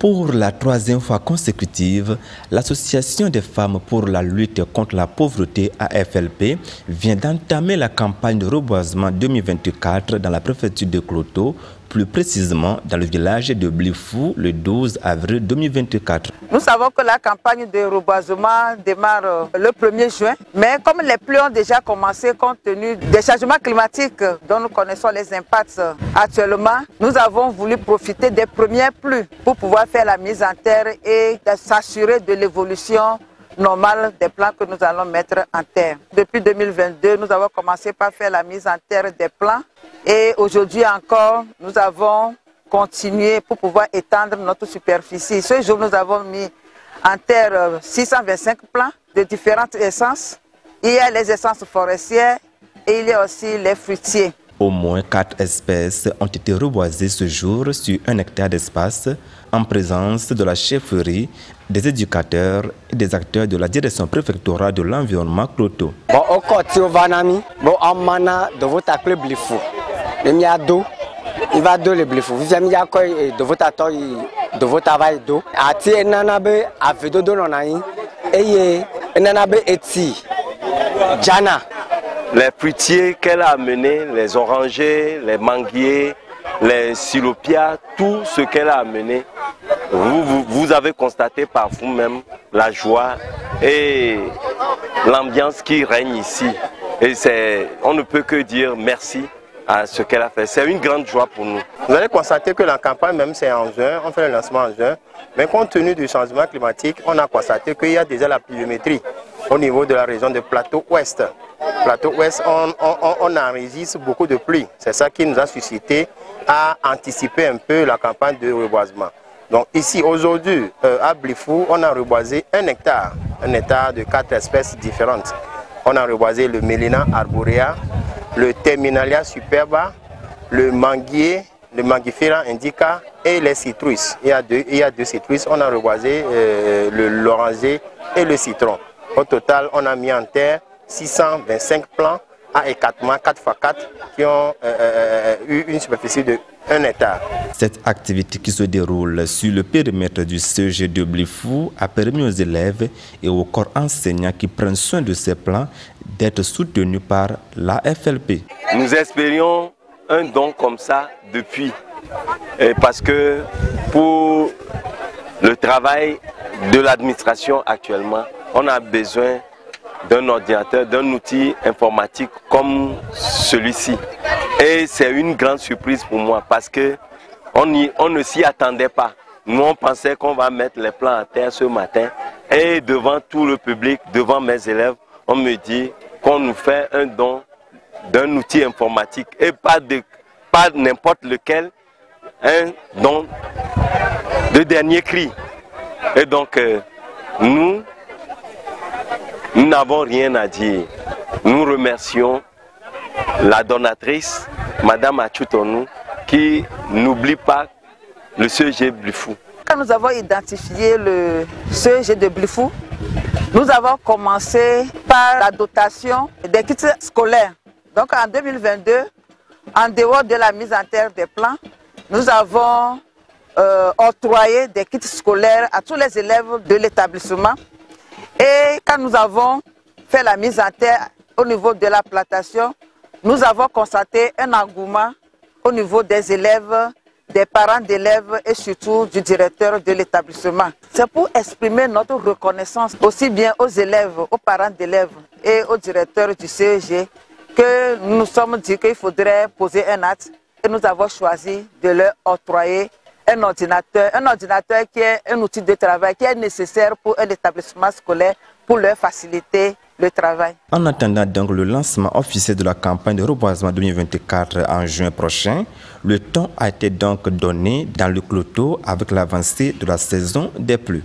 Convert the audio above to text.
Pour la troisième fois consécutive, l'Association des femmes pour la lutte contre la pauvreté AFLP vient d'entamer la campagne de reboisement 2024 dans la préfecture de Kloto, plus précisément dans le village de Blifou le 12 avril 2024. Nous savons que la campagne de reboisement démarre le 1er juin, mais comme les pluies ont déjà commencé compte tenu des changements climatiques dont nous connaissons les impacts actuellement, nous avons voulu profiter des premières pluies pour pouvoir faire la mise en terre et s'assurer de l'évolution normale des plants que nous allons mettre en terre. Depuis 2022, nous avons commencé par faire la mise en terre des plants et aujourd'hui encore, nous avons continué pour pouvoir étendre notre superficie. Ce jour, nous avons mis en terre 625 plants de différentes essences. Il y a les essences forestières et il y a aussi les fruitiers. Au moins 4 espèces ont été reboisées ce jour sur 1 hectare d'espace en présence de la chefferie, des éducateurs et des acteurs de la direction préfectorale de l'environnement Kloto. Bon, au côté au Vanami, bon, en mana de votre appel Blifou. Il y a deux, il va deux le Blifou. Vous avez quoi de votre attort, de votre travail d'eau. Ati nanabe avec deux donaï et nanabe eti Jana. Les fruitiers qu'elle a amenés, les orangers, les manguiers, les silopias, tout ce qu'elle a amené, vous avez constaté par vous-même la joie et l'ambiance qui règne ici. Et on ne peut que dire merci à ce qu'elle a fait. C'est une grande joie pour nous. Vous allez constater que la campagne, même c'est en juin, on fait le lancement en juin, mais compte tenu du changement climatique, on a constaté qu'il y a déjà la pluviométrie au niveau de la région de Plateau Ouest. Plateau Ouest, on enregistre beaucoup de pluie. C'est ça qui nous a suscité à anticiper un peu la campagne de reboisement. Donc ici, aujourd'hui, à Blifou, on a reboisé 1 hectare de 4 espèces différentes. On a reboisé le Mélina arborea, le Terminalia superba, le manguier, le Mangifera indica et les citrus. Il y a deux citrus, on a reboisé l'oranger et le citron. Au total, on a mis en terre 625 plants à écartement 4x4 qui ont eu une superficie de 1 hectare. Cette activité qui se déroule sur le périmètre du CEG de Blifou a permis aux élèves et aux corps enseignants qui prennent soin de ces plants d'être soutenus par l'AFLP. Nous espérions un don comme ça depuis, parce que pour le travail de l'administration actuellement, on a besoin d'un ordinateur, d'un outil informatique comme celui-ci. Et c'est une grande surprise pour moi parce qu'on ne s'y attendait pas. Nous, on pensait qu'on va mettre les plants à terre ce matin. Et devant tout le public, devant mes élèves, on me dit qu'on nous fait un don d'un outil informatique et pas n'importe lequel, un don de dernier cri. Et donc, nous n'avons rien à dire. Nous remercions la donatrice, Madame Achutonou, qui n'oublie pas le CEG Blifou. Quand nous avons identifié le CEG de Blifou, nous avons commencé par la dotation des kits scolaires. Donc en 2022, en dehors de la mise en terre des plants, nous avons octroyé des kits scolaires à tous les élèves de l'établissement. Et quand nous avons fait la mise en terre au niveau de la plantation, nous avons constaté un engouement au niveau des élèves, des parents d'élèves et surtout du directeur de l'établissement. C'est pour exprimer notre reconnaissance aussi bien aux élèves, aux parents d'élèves et au directeur du CEG que nous nous sommes dit qu'il faudrait poser un acte et nous avons choisi de leur octroyer un ordinateur qui est un outil de travail qui est nécessaire pour un établissement scolaire pour leur faciliter le travail. En attendant donc le lancement officiel de la campagne de reboisement 2024 en juin prochain, le temps a été donc donné dans le Kloto avec l'avancée de la saison des pluies.